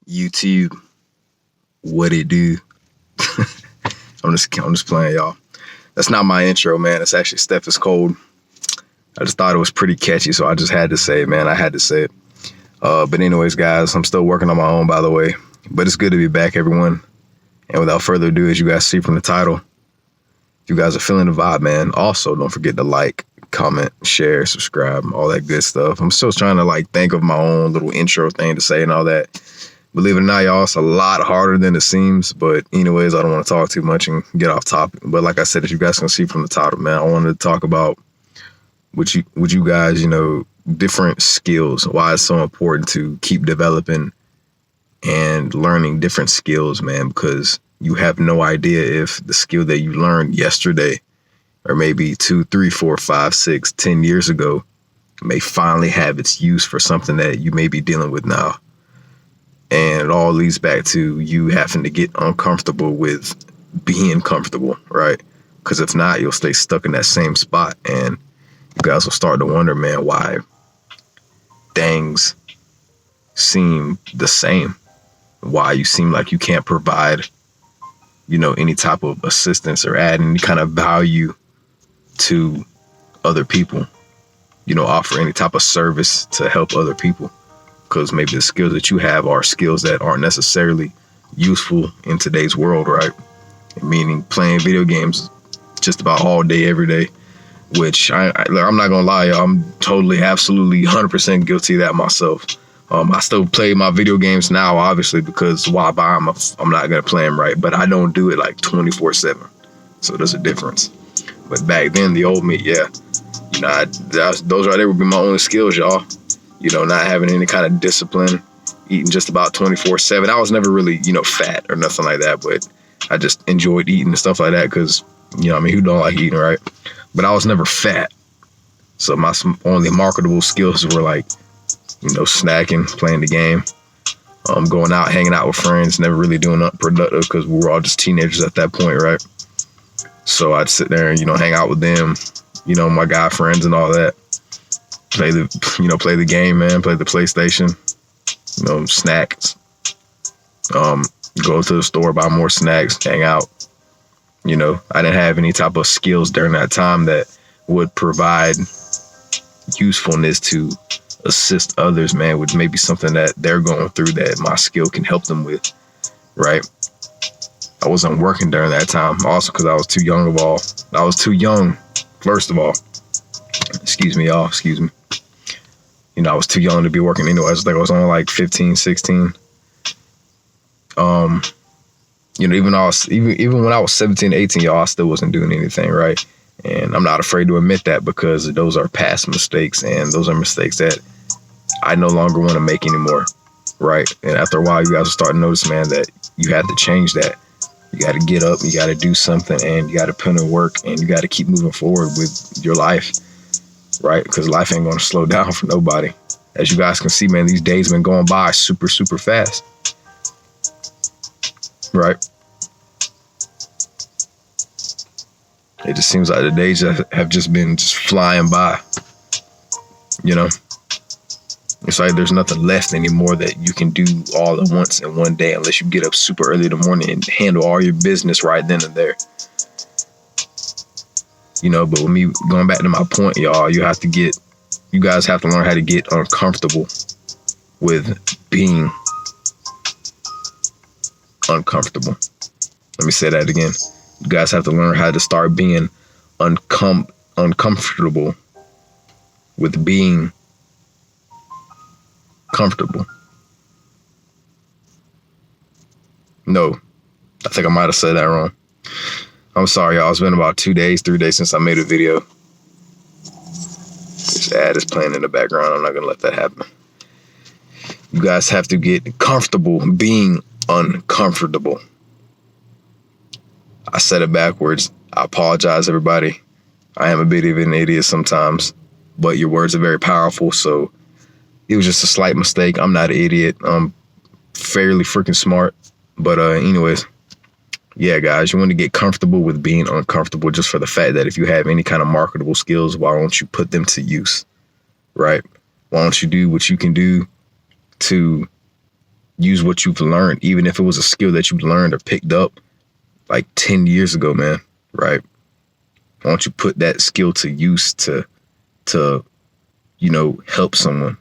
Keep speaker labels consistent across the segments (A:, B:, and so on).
A: YouTube, what it do? I'm just playing, y'all. That's not my intro, man. It's actually Steph is Cold. I just thought it was pretty catchy, so I just had to say it, man. I had to say it. But anyways, guys, I'm still working on my own, by the way. But it's good to be back, everyone. And without further ado, as you guys see from the title, if you guys are feeling the vibe, man, also don't forget to like, comment, share, subscribe, all that good stuff. I'm still trying to think of my own little intro thing to say and all that. Believe it or not, y'all, it's a lot harder than it seems. But anyways, I don't want to talk too much and get off topic. But like I said, as you guys can see from the title, man, I wanted to talk about what you guys, different skills, why it's so important to keep developing and learning different skills, man, because you have no idea if the skill that you learned yesterday or maybe 2, 3, 4, 5, 6, 10 years ago may finally have its use for something that you may be dealing with now. And it all leads back to you having to get uncomfortable with being comfortable, right? Because if not, you'll stay stuck in that same spot. And you guys will start to wonder, man, why things seem the same. Why you seem like you can't provide, any type of assistance or add any kind of value to other people, offer any type of service to help other people. Because maybe the skills that you have are skills that aren't necessarily useful in today's world, right? Meaning playing video games just about all day, every day, which I'm not going to lie, y'all, I'm totally, absolutely 100% guilty of that myself. I still play my video games now, obviously, because why buy them? I'm not going to play them right, but I don't do it 24/7. So there's a difference. But back then, the old me, yeah, those right there would be my only skills, y'all. Not having any kind of discipline, eating just about 24/7. I was never really, fat or nothing like that, but I just enjoyed eating and stuff like that because, who don't like eating, right? But I was never fat. So my only marketable skills were snacking, playing the game, going out, hanging out with friends, never really doing nothing productive because we were all just teenagers at that point, right? So I'd sit there and, hang out with them, my guy friends and all that. Play the game, man, play the PlayStation, snacks, go to the store, buy more snacks, hang out. I didn't have any type of skills during that time that would provide usefulness to assist others, man, with maybe something that they're going through that my skill can help them with, right? I wasn't working during that time, also because I was too young I was too young, first of all. Excuse me, y'all, excuse me. I was too young to be working anyway. I was only 15, 16. Even when I was 17, 18, y'all, I still wasn't doing anything, right? And I'm not afraid to admit that because those are past mistakes and those are mistakes that I no longer want to make anymore, right? And after a while, you guys will start to notice, man, that you have to change that. You got to get up, you got to do something, and you got to put in work, and you got to keep moving forward with your life, right? Because life ain't going to slow down for nobody. As you guys can see, man, these days have been going by super, super fast, right? It just seems like the days have just been flying by, It's like there's nothing left anymore that you can do all at once in one day unless you get up super early in the morning and handle all your business right then and there. But with me going back to my point, y'all, you guys have to learn how to get uncomfortable with being uncomfortable. Let me say that again. You guys have to learn how to start being uncomfortable with being comfortable. No, I think I might have said that wrong. I'm sorry, y'all. It's been about 2 days, 3 days since I made a video. This ad is playing in the background. I'm not going to let that happen. You guys have to get comfortable being uncomfortable. I said it backwards. I apologize, everybody. I am a bit of an idiot sometimes, but your words are very powerful, so it was just a slight mistake. I'm not an idiot. I'm fairly freaking smart. But anyways, yeah, guys, you want to get comfortable with being uncomfortable just for the fact that if you have any kind of marketable skills, why don't you put them to use, right? Why don't you do what you can do to use what you've learned, even if it was a skill that you learned or picked up like 10 years ago, man, right? Why don't you put that skill to use to help someone,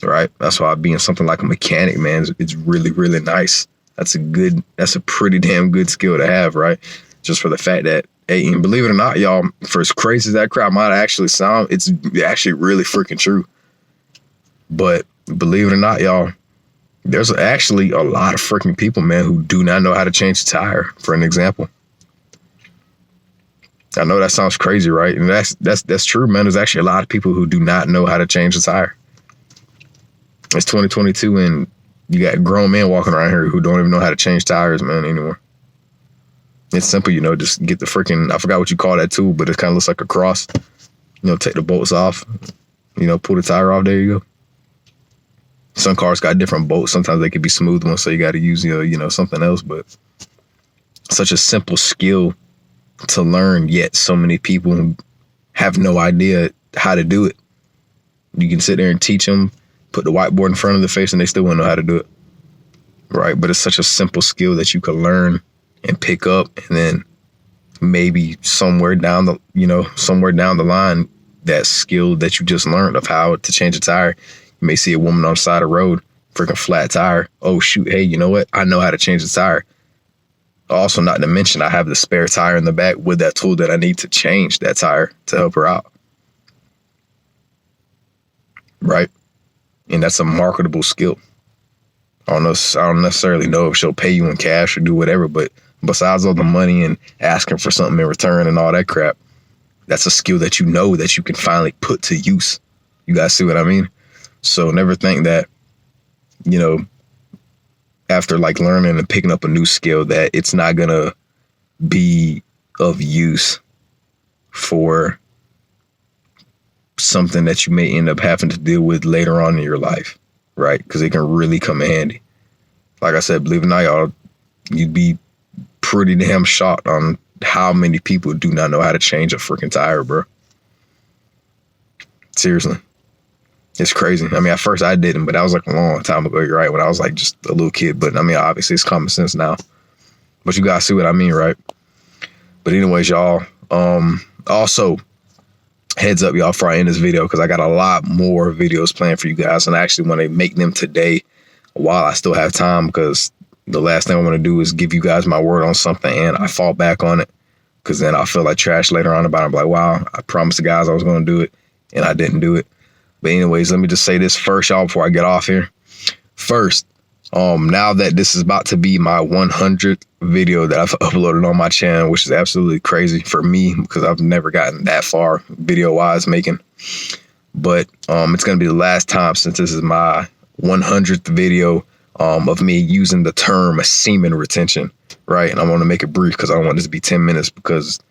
A: right? That's why being something like a mechanic, man, it's really, really nice. That's a pretty damn good skill to have, right? Just for the fact that, hey, and believe it or not, y'all, for as crazy as that crap might actually sound, it's actually really freaking true. But believe it or not, y'all, there's actually a lot of freaking people, man, who do not know how to change a tire, for an example. I know that sounds crazy, right? And that's true, man. There's actually a lot of people who do not know how to change a tire. It's 2022 and you got grown men walking around here who don't even know how to change tires, man, anymore. It's simple, just get the freaking, I forgot what you call that tool, but it kind of looks like a cross. Take the bolts off, pull the tire off. There you go. Some cars got different bolts. Sometimes they could be smooth ones, so you got to use, something else. But such a simple skill to learn, yet so many people have no idea how to do it. You can sit there and teach them, put the whiteboard in front of their face, and they still won't know how to do it, right? But it's such a simple skill that you can learn and pick up, and then maybe somewhere down the line, that skill that you just learned of how to change a tire, you may see a woman on the side of the road, freaking flat tire. Oh shoot, hey, you know what? I know how to change the tire. Also, not to mention, I have the spare tire in the back with that tool that I need to change that tire to help her out. Right? And that's a marketable skill. I don't necessarily know if she'll pay you in cash or do whatever, but besides all the money and asking for something in return and all that crap, that's a skill that that you can finally put to use. You guys see what I mean? So never think that, after like learning and picking up a new skill, that it's not going to be of use for something that you may end up having to deal with later on in your life, right? Because it can really come in handy. Like I said, believe it or not, y'all, you'd be pretty damn shocked on how many people do not know how to change a freaking tire, bro. Seriously. It's crazy. I mean, at first I didn't, but that was like a long time ago. You're right. When I was like just a little kid. But I mean, obviously it's common sense now. But you guys see what I mean, right? But anyways, y'all, also heads up, y'all, before I end this video, because I got a lot more videos planned for you guys. And I actually want to make them today while I still have time, because the last thing I want to do is give you guys my word on something and I fall back on it, because then I feel like trash later on about it. I'm like, wow, I promised the guys I was going to do it and I didn't do it. But anyways, let me just say this first, y'all, before I get off here. First, now that this is about to be my 100th video that I've uploaded on my channel, which is absolutely crazy for me because I've never gotten that far video-wise making. But it's going to be the last time, since this is my 100th video of me using the term semen retention, right? And I want to make it brief because I don't want this to be 10 minutes, because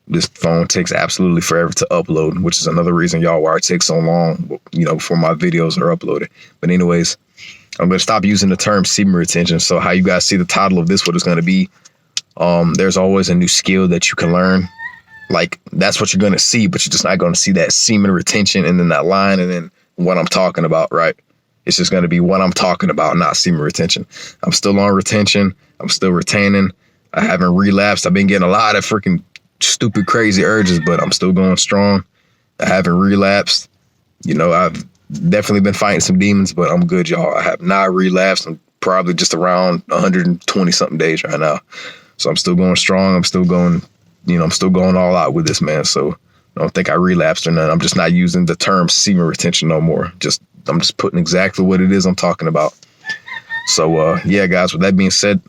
A: this phone takes absolutely forever to upload, which is another reason, y'all, why it takes so long, before my videos are uploaded. But anyways, I'm going to stop using the term semen retention. So how you guys see the title of this, what it's going to be, there's always a new skill that you can learn. Like, that's what you're going to see, but you're just not going to see that semen retention and then that line and then what I'm talking about, right? It's just going to be what I'm talking about, not semen retention. I'm still on retention. I'm still retaining. I haven't relapsed. I've been getting a lot of freaking stupid, crazy urges, but I'm still going strong. I haven't relapsed. I've definitely been fighting some demons, but I'm good, y'all. I have not relapsed. I'm probably just around 120 something days right now. So I'm still going strong. I'm still going, I'm still going all out with this, man. So I don't think I relapsed or nothing. I'm just not using the term semen retention no more. I'm just putting exactly what it is I'm talking about. So yeah, guys, with that being said,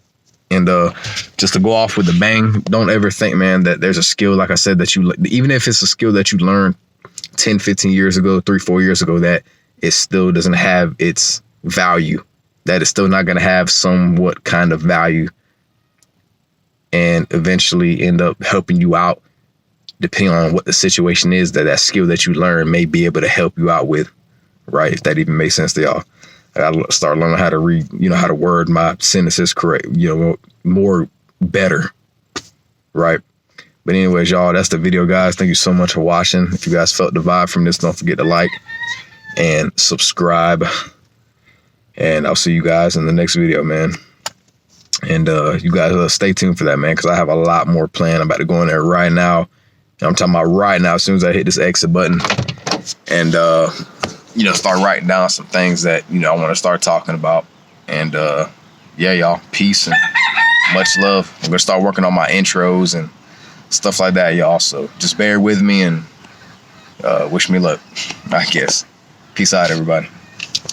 A: and just to go off with a bang, don't ever think, man, that there's a skill, like I said, that even if it's a skill that you learned 10, 15 years ago, 3, 4 years ago, that it still doesn't have its value, that it's still not going to have somewhat kind of value and eventually end up helping you out, depending on what the situation is, that skill that you learn may be able to help you out with, right? If that even makes sense to y'all. I gotta start learning how to read, how to word my sentences correct, more better, right? But anyways, y'all, that's the video, guys. Thank you so much for watching. If you guys felt the vibe from this, don't forget to like and subscribe. And I'll see you guys in the next video, man. And you guys stay tuned for that, man, because I have a lot more planned. I'm about to go in there right now. And I'm talking about right now, as soon as I hit this exit button. And, you know, start writing down some things that, you know, I want to start talking about. And, yeah, y'all, peace and much love. I'm going to start working on my intros and stuff like that, y'all. So just bear with me and wish me luck, I guess. Peace out, everybody.